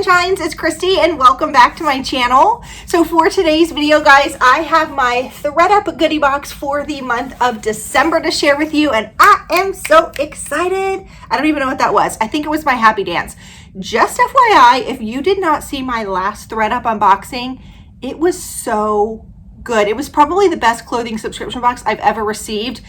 Sunshines, it's Kristy and welcome back to my channel. So for today's video, guys, I have my ThredUp goodie box for the month of December to share with you, and I am so excited. I don't even know what that was. I think it was my happy dance. Just FYI, if you did not see my last ThredUp unboxing, it was so good. It was probably the best clothing subscription box I've ever received.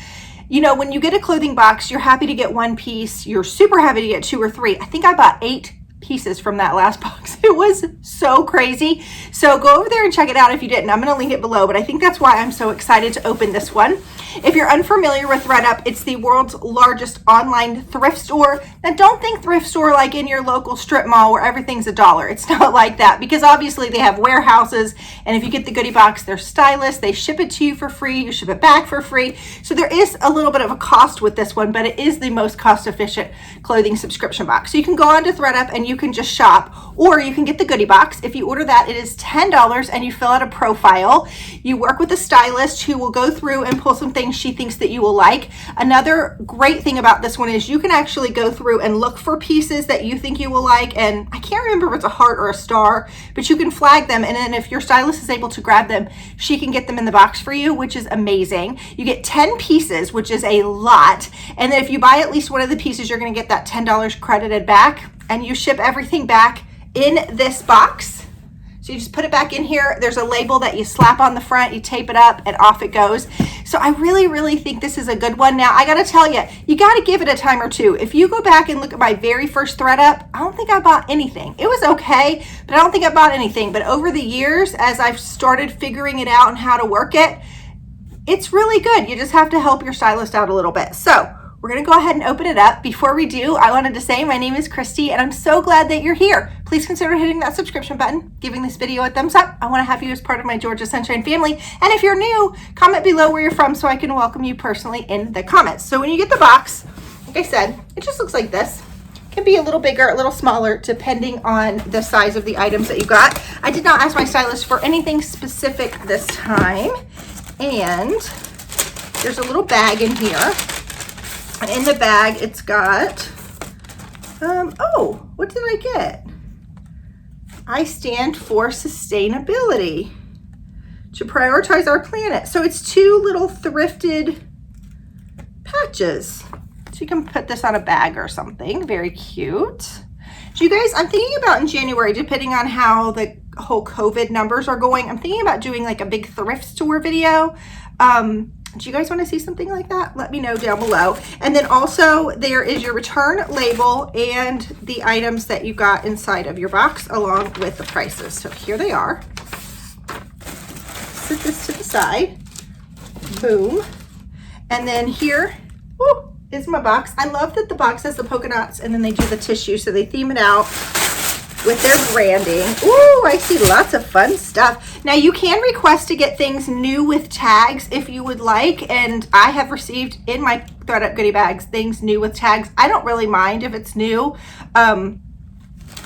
You know, when you get a clothing box, you're happy to get one piece. You're super happy to get 2 or 3. I think I bought 8 pieces from that last box. It was so crazy. So go over there and check it out if you didn't. I'm going to link it below, but I think that's why I'm so excited to open this one. If you're unfamiliar with ThredUp, it's the world's largest online thrift store. Now, don't think thrift store like in your local strip mall where everything's $1. It's not like that, because obviously they have warehouses, and if you get the goodie box, they're stylists. They ship it to you for free. You ship it back for free. So there is a little bit of a cost with this one, but it is the most cost-efficient clothing subscription box. So you can go on to ThredUp and you can just shop, or you can get the goodie box. If you order that, it is $10 and you fill out a profile. You work with a stylist who will go through and pull some things she thinks that you will like. Another great thing about this one is you can actually go through and look for pieces that you think you will like, and I can't remember if it's a heart or a star, but you can flag them, and then if your stylist is able to grab them, she can get them in the box for you, which is amazing. You get 10 pieces, which is a lot, and then if you buy at least one of the pieces, you're going to get that $10 credited back, and you ship everything back in this box. So you just put it back in here. There's a label that you slap on the front, you tape it up, and off it goes. So I really think this is a good one. Now, I gotta tell you, you gotta give it a time or two. If you go back and look at my very first ThredUp, I don't think I bought anything. It was okay, but I don't think I bought anything. But over the years, as I've started figuring it out and how to work it, it's really good. You just have to help your stylist out a little bit. So we're gonna go ahead and open it up. Before we do, I wanted to say my name is Kristy and I'm so glad that you're here. Please consider hitting that subscription button, giving this video a thumbs up. I wanna have you as part of my Georgia Sunshine family. And if you're new, comment below where you're from so I can welcome you personally in the comments. So when you get the box, like I said, it just looks like this. It can be a little bigger, a little smaller, depending on the size of the items that you got. I did not ask my stylist for anything specific this time. And there's a little bag in here. And in the bag, it's got, oh, what did I get? I stand for sustainability, to prioritize our planet. So it's 2 little thrifted patches. So you can put this on a bag or something. Very cute. So you guys, I'm thinking about in January, depending on how the whole COVID numbers are going, I'm thinking about doing like a big thrift store video. Do you guys want to see something like that? Let me know down below. And then also there is your return label and the items that you got inside of your box along with the prices. So here they are. Set this to the side. Boom. And then here is my box. I love that the box has the polka dots and then they do the tissue, so they theme it out with their branding. Ooh, I see lots of fun stuff. Now you can request to get things new with tags if you would like, and I have received in my ThredUp goodie bags things new with tags. I don't really mind if it's new. I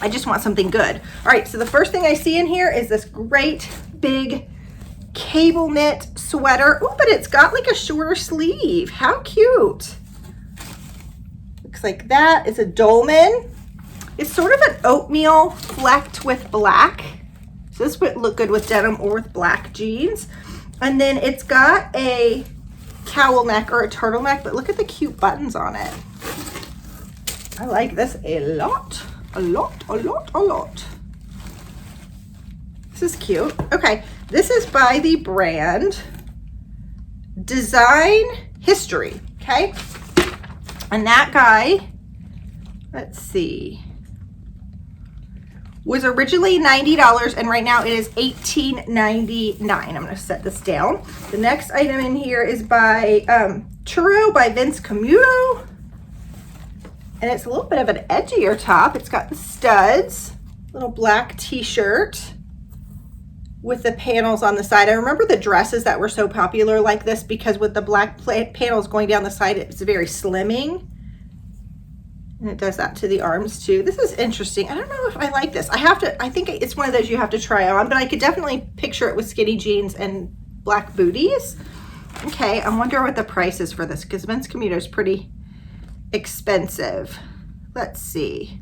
just want something good. All right, so the first thing I see in here is this great big cable knit sweater. Ooh, but it's got like a shorter sleeve. How cute. Looks like that. It's a dolman. It's sort of an oatmeal flecked with black. So this would look good with denim or with black jeans. And then it's got a cowl neck or a turtleneck, but look at the cute buttons on it. I like this a lot. This is cute. Okay, this is by the brand Design History, okay? And that guy, let's see, was originally $90 and right now it is $18.99. I'm going to set this down. The next item in here is by Churro by Vince Camuto. And it's a little bit of an edgier top. It's got the studs, little black t-shirt with the panels on the side. I remember the dresses that were so popular like this because with the black panels going down the side, it's very slimming. And it does that to the arms too. This is interesting. I don't know if I like this. I think it's one of those you have to try on, but I could definitely picture it with skinny jeans and black booties. Okay, I wonder what the price is for this because Vince Camuto is pretty expensive. Let's see.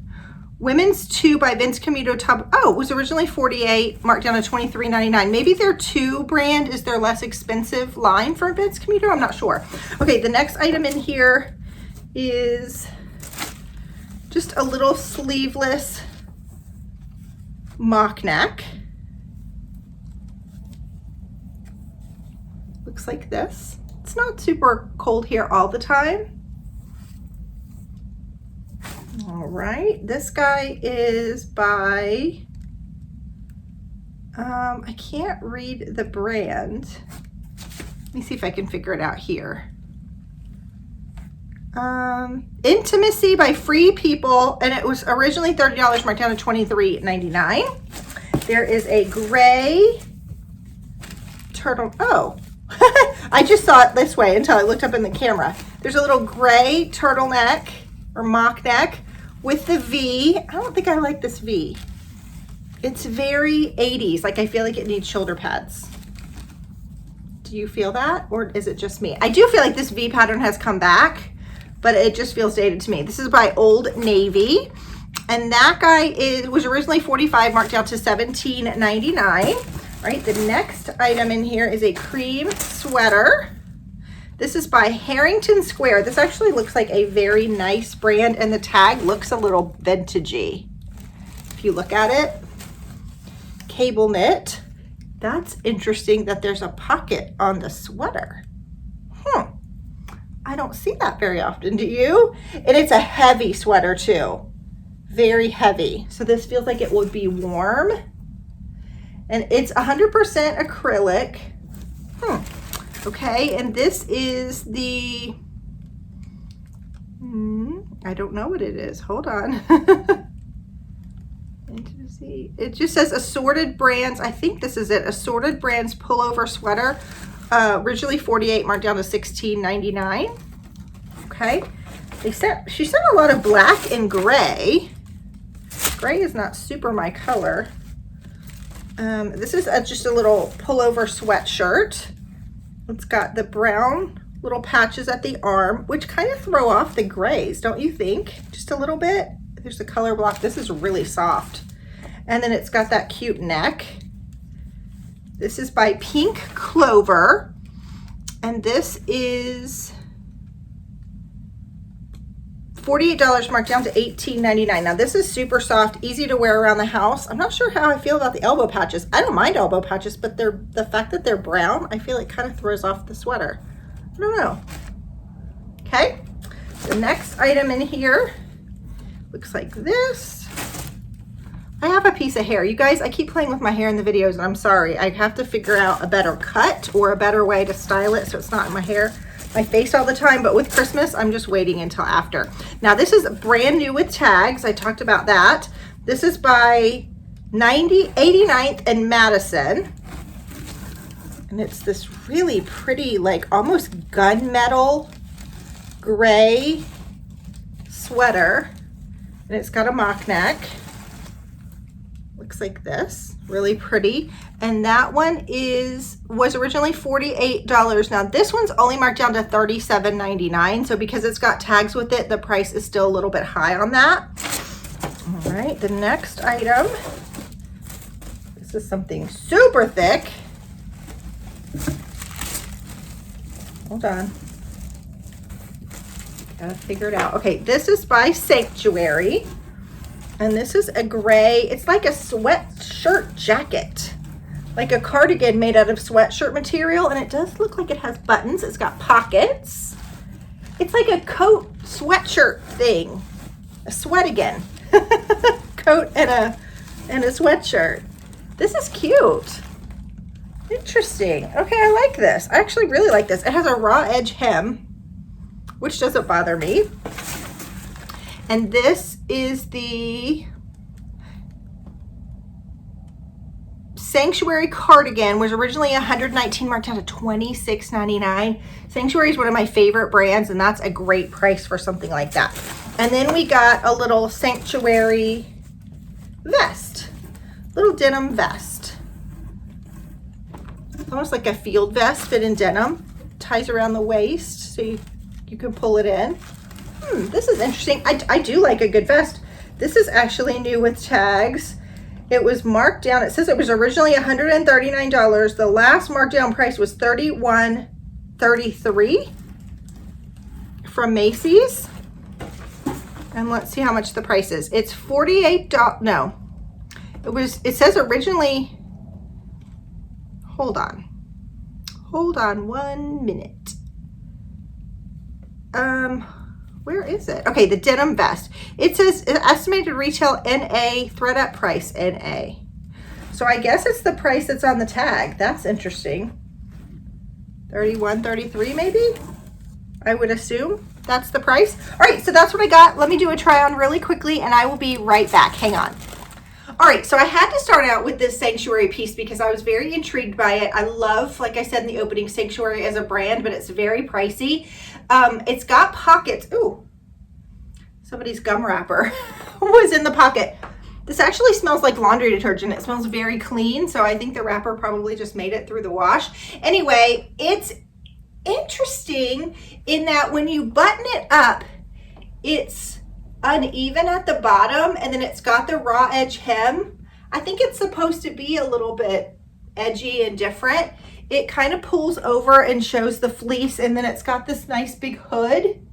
Women's 2 by Vince Camuto top. Oh, it was originally $48, marked down to $23.99. Maybe their 2 brand is their less expensive line for Vince Camuto. I'm not sure. Okay, the next item in here is just a little sleeveless mock neck. Looks like this. It's not super cold here all the time. All right, this guy is by, I can't read the brand. Let me see if I can figure it out here. Intimacy by Free People, and it was originally $30, marked down to $23.99. There is a gray turtle. Oh, I just saw it this way until I looked up in the camera. There's a little gray turtleneck or mock neck with the V. I don't think I like this V. It's very 80s. Like, I feel like it needs shoulder pads. Do you feel that? Or is it just me? I do feel like this V pattern has come back, but it just feels dated to me. This is by Old Navy. And that guy was originally $45, marked down to $17.99. All right, the next item in here is a cream sweater. This is by Harrington Square. This actually looks like a very nice brand, and the tag looks a little vintagey. If you look at it, cable knit. That's interesting that there's a pocket on the sweater. I don't see that very often, do you? And it's a heavy sweater too, very heavy. So this feels like it would be warm. And it's 100% acrylic. Okay, and this is the, I don't know what it is. Hold on. Intimacy. It just says Assorted Brands. I think this is it. Assorted Brands pullover sweater. Originally $48, marked down to $16.99. Okay. She sent a lot of black and gray. Gray is not super my color. This is just a little pullover sweatshirt. It's got the brown little patches at the arm, which kind of throw off the grays, don't you think? Just a little bit. There's the color block. This is really soft. And then it's got that cute neck. This is by Pink Clover. And this is $48, marked down to $18.99. Now this is super soft, easy to wear around the house. I'm not sure how I feel about the elbow patches. I don't mind elbow patches, but the fact that they're brown, I feel it kind of throws off the sweater. I don't know. Okay, the next item in here looks like this. I have a piece of hair. You guys, I keep playing with my hair in the videos, and I'm sorry. I have to figure out a better cut or a better way to style it so it's not in my hair, my face all the time. But with Christmas, I'm just waiting until after. Now, this is brand new with tags. I talked about that. This is by 89th and Madison. And it's this really pretty, like almost gunmetal gray sweater. And it's got a mock neck. Looks like this, really pretty. And that one was originally $48. Now this one's only marked down to $37.99. So because it's got tags with it, the price is still a little bit high on that. All right, the next item. This is something super thick. Hold on. Gotta figure it out. Okay, this is by Sanctuary. And this is a gray, it's like a sweatshirt jacket, like a cardigan made out of sweatshirt material. And it does look like it has buttons. It's got pockets. It's like a coat sweatshirt thing, a sweatigan coat and a sweatshirt. This is cute. Interesting. Okay, I like this. I actually really like this. It has a raw edge hem, which doesn't bother me. And this is the Sanctuary cardigan, was originally $119, marked down to $26.99. Sanctuary is one of my favorite brands, and that's a great price for something like that. And then we got a little Sanctuary vest, little denim vest. It's almost like a field vest fit in denim. Ties around the waist so you can pull it in. This is interesting. I do like a good vest. This is actually new with tags. It was marked down. It says it was originally $139. The last markdown price was $31.33 from Macy's. And let's see how much the price is. It's $48. No, it says originally, hold on 1 minute. Where is it? Okay, the denim vest. It says estimated retail NA, ThredUp price NA. So I guess it's the price that's on the tag. That's interesting. $31.33 maybe? I would assume that's the price. All right, so that's what I got. Let me do a try on really quickly and I will be right back. Hang on. All right, so I had to start out with this Sanctuary piece because I was very intrigued by it. I love, like I said in the opening, Sanctuary as a brand, but it's very pricey. It's got pockets. Ooh, somebody's gum wrapper was in the pocket. This actually smells like laundry detergent. It smells very clean, so I think the wrapper probably just made it through the wash. Anyway, it's interesting in that when you button it up, it's uneven at the bottom, and then it's got the raw edge hem. I think it's supposed to be a little bit edgy and different. It kind of pulls over and shows the fleece, and then it's got this nice big hood.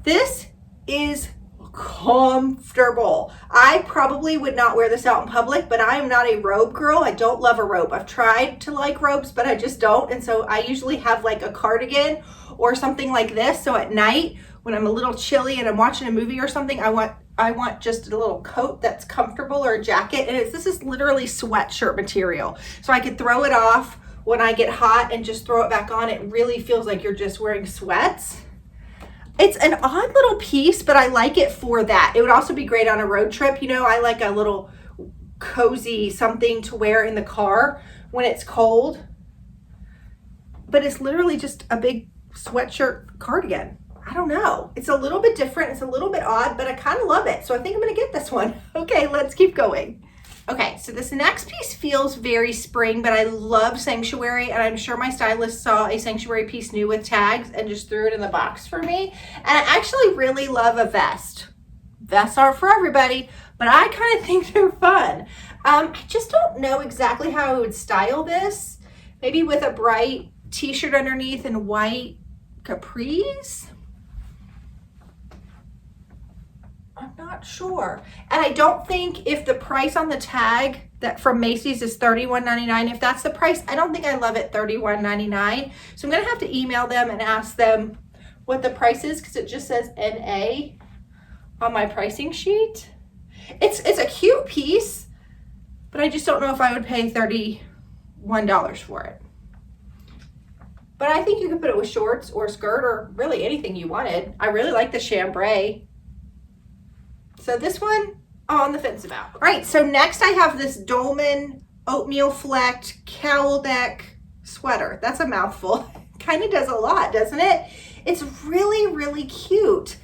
This is comfortable. I probably would not wear this out in public, but I am not a robe girl. I don't love a robe. I've tried to like robes, but I just don't. And so I usually have like a cardigan or something like this. So at night, when I'm a little chilly and I'm watching a movie or something, I want just a little coat that's comfortable, or a jacket. And this is literally sweatshirt material. So I could throw it off when I get hot and just throw it back on. It really feels like you're just wearing sweats. It's an odd little piece, but I like it for that. It would also be great on a road trip. You know, I like a little cozy something to wear in the car when it's cold. But it's literally just a big sweatshirt cardigan. I don't know. It's a little bit different. It's a little bit odd, but I kind of love it. So I think I'm going to get this one. Okay, let's keep going. Okay, so this next piece feels very spring, but I love Sanctuary, and I'm sure my stylist saw a Sanctuary piece new with tags and just threw it in the box for me. And I actually really love a vest. Vests aren't for everybody, but I kind of think they're fun. I just don't know exactly how I would style this. Maybe with a bright t-shirt underneath and white capris. I'm not sure. And I don't think, if the price on the tag that from Macy's is $31.99, if that's the price, I don't think I love it $31.99. So I'm going to have to email them and ask them what the price is, because it just says NA on my pricing sheet. It's a cute piece, but I just don't know if I would pay $31 for it. But I think you could put it with shorts or a skirt or really anything you wanted. I really like the chambray. So this one, I'm on the fence about. All right, so next I have this Dolman oatmeal flecked cowl neck sweater. That's a mouthful. Kind of does a lot, doesn't it? It's really, really cute.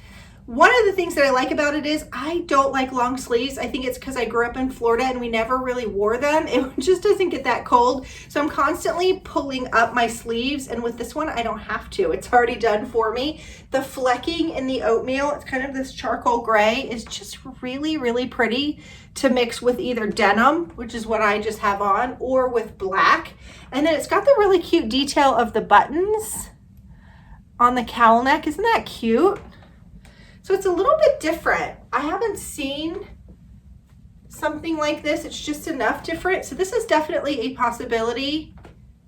One of the things that I like about it is I don't like long sleeves. I think it's because I grew up in Florida and we never really wore them. It just doesn't get that cold. So I'm constantly pulling up my sleeves, and with this one, I don't have to. It's already done for me. The flecking in the oatmeal, it's kind of this charcoal gray, is just really, really pretty to mix with either denim, which is what I just have on, or with black. And then it's got the really cute detail of the buttons on the cowl neck. Isn't that cute? So it's a little bit different. I haven't seen something like this. It's just enough different. So this is definitely a possibility.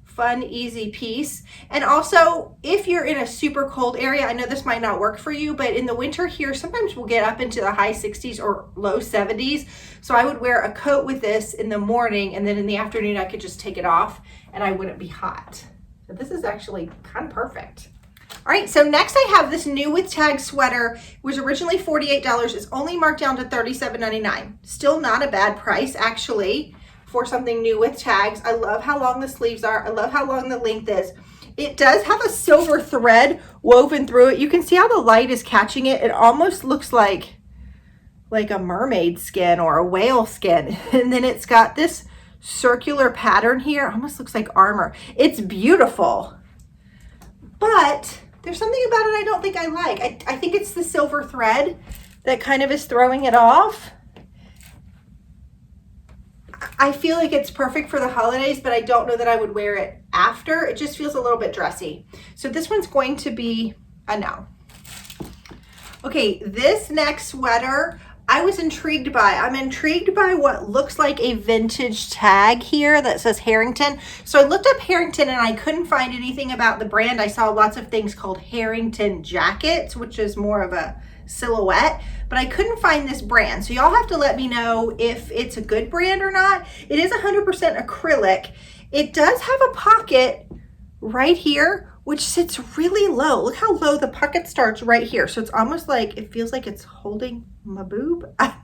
Fun, easy piece. And also, if you're in a super cold area, I know this might not work for you, but in the winter here, sometimes we'll get up into the high 60s or low 70s. So I would wear a coat with this in the morning, and then in the afternoon, I could just take it off and I wouldn't be hot. So this is actually kind of perfect. All right, so next I have this new with tag sweater. It was originally $48. It's only marked down to $37.99. Still not a bad price, actually, for something new with tags. I love how long the sleeves are. I love how long the length is. It does have a silver thread woven through it. You can see how the light is catching it. It almost looks like a mermaid skin or a whale skin. And then it's got this circular pattern here. It almost looks like armor. It's beautiful, but there's something about it I don't think I like. I think it's the silver thread that kind of is throwing it off. I feel like it's perfect for the holidays, but I don't know that I would wear it after. It just feels a little bit dressy. So this one's going to be a no. Okay, this next sweater I was intrigued by. I'm intrigued by what looks like a vintage tag here that says Harrington. So I looked up Harrington and I couldn't find anything about the brand. I saw lots of things called Harrington jackets, which is more of a silhouette, but I couldn't find this brand. So y'all have to let me know if it's a good brand or not. It is 100% acrylic. It does have a pocket right here, which sits really low. Look how low the pocket starts right here. So it's almost like, it feels like it's holding my boob. But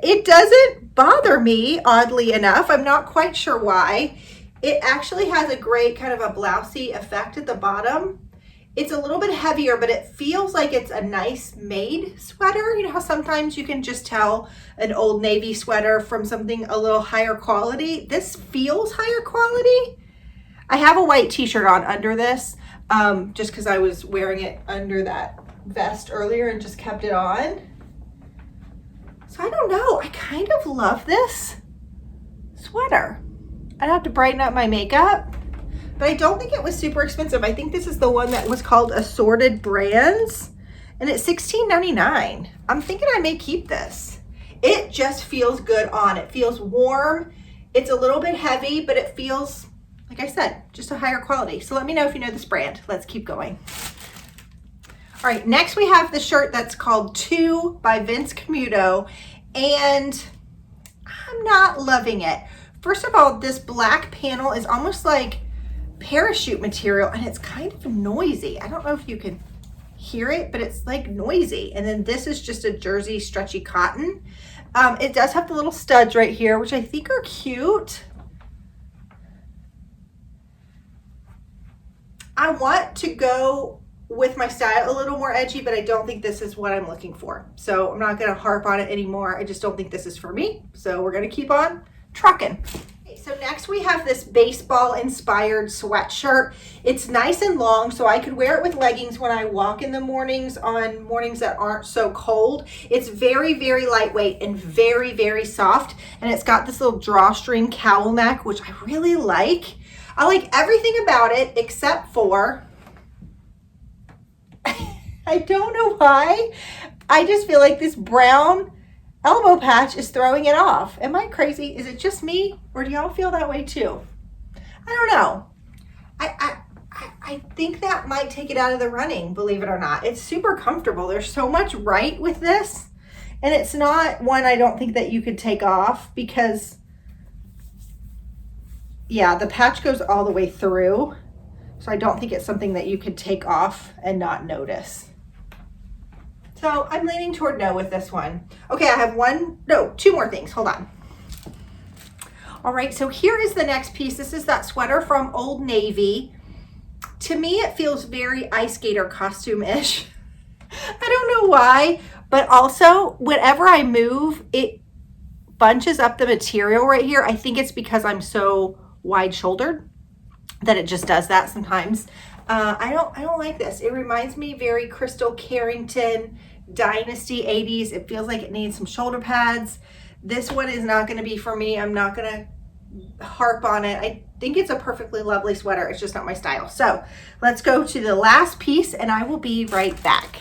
it doesn't bother me, oddly enough. I'm not quite sure why. It actually has a great kind of a blousey effect at the bottom. It's a little bit heavier, but it feels like it's a nice made sweater. You know how sometimes you can just tell an Old Navy sweater from something a little higher quality? This feels higher quality. I have a white t-shirt on under this, just because I was wearing it under that vest earlier and just kept it on. So I don't know, I kind of love this sweater. I'd have to brighten up my makeup, but I don't think it was super expensive. I think this is the one that was called Assorted Brands, and it's $16.99. I'm thinking I may keep this. It just feels good on. It feels warm. It's a little bit heavy, but it feels, like I said, just a higher quality. So let me know if you know this brand. Let's keep going. All right, next we have the shirt that's called 2 by Vince Camuto, and I'm not loving it. First of all, this black panel is almost like parachute material, and it's kind of noisy. I don't know if you can hear it, but it's like noisy. And then this is just a jersey stretchy cotton. It does have the little studs right here, which I think are cute. I want to go with my style a little more edgy, but I don't think this is what I'm looking for. So I'm not gonna harp on it anymore. I just don't think this is for me. So we're gonna keep on trucking. Okay, so next we have this baseball inspired sweatshirt. It's nice and long, so I could wear it with leggings when I walk in the mornings on mornings that aren't so cold. It's very, very lightweight and very, very soft. And it's got this little drawstring cowl neck, which I really like. I like everything about it except for, I don't know why, I just feel like this brown elbow patch is throwing it off. Am I crazy? Is it just me, or do y'all feel that way too? I don't know. I think that might take it out of the running, believe it or not. It's super comfortable. There's so much right with this, and it's not one I don't think that you could take off because, yeah, the patch goes all the way through. So I don't think it's something that you could take off and not notice. So I'm leaning toward no with this one. Okay, I have two more things. Hold on. All right, so here is the next piece. This is that sweater from Old Navy. To me, it feels very ice skater costume-ish. I don't know why, but also whenever I move, it bunches up the material right here. I think it's because I'm so wide-shouldered that it just does that sometimes. I don't like this. It reminds me very Crystal Carrington, Dynasty 80s. It feels like it needs some shoulder pads. This one is not going to be for me. I'm not going to harp on it. I think it's a perfectly lovely sweater. It's just not my style. So let's go to the last piece and I will be right back.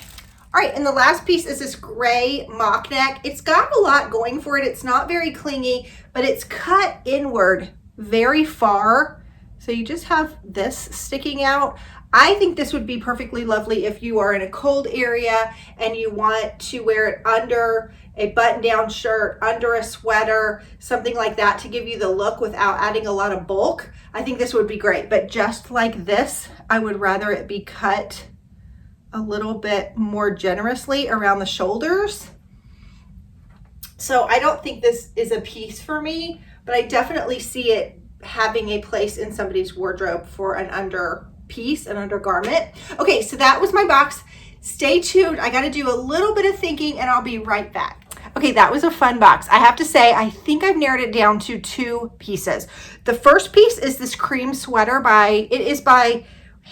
All right, and the last piece is this gray mock neck. It's got a lot going for it. It's not very clingy, but it's cut inward very far. So you just have this sticking out. I think this would be perfectly lovely if you are in a cold area and you want to wear it under a button-down shirt, under a sweater, something like that to give you the look without adding a lot of bulk. I think this would be great, but just like this, I would rather it be cut a little bit more generously around the shoulders. So I don't think this is a piece for me, but I definitely see it having a place in somebody's wardrobe for an under piece, an undergarment. Okay, so that was my box. Stay tuned. I got to do a little bit of thinking and I'll be right back. Okay, that was a fun box. I have to say, I think I've narrowed it down to 2 pieces. The first piece is this cream sweater it is by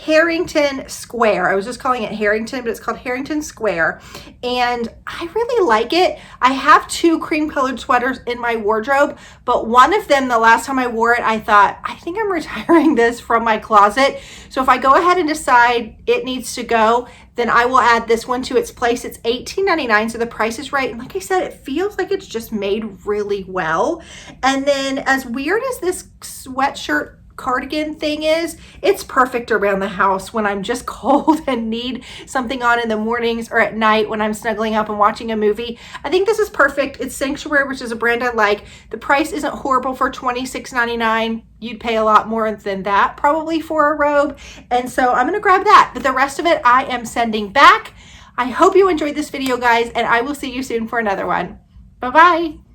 Harrington Square. I was just calling it Harrington, but it's called Harrington Square. And I really like it. I have 2 cream colored sweaters in my wardrobe, but one of them, the last time I wore it, I thought, I think I'm retiring this from my closet. So if I go ahead and decide it needs to go, then I will add this one to its place. It's $18.99, so the price is right. And like I said, it feels like it's just made really well. And then as weird as this sweatshirt cardigan thing is, it's perfect around the house when I'm just cold and need something on in the mornings or at night when I'm snuggling up and watching a movie. I think this is perfect. It's Sanctuary, which is a brand I like. The price isn't horrible for $26.99. You'd pay a lot more than that probably for a robe. And so I'm gonna grab that, but the rest of it I am sending back. I hope you enjoyed this video, guys, and I will see you soon for another one. Bye-bye.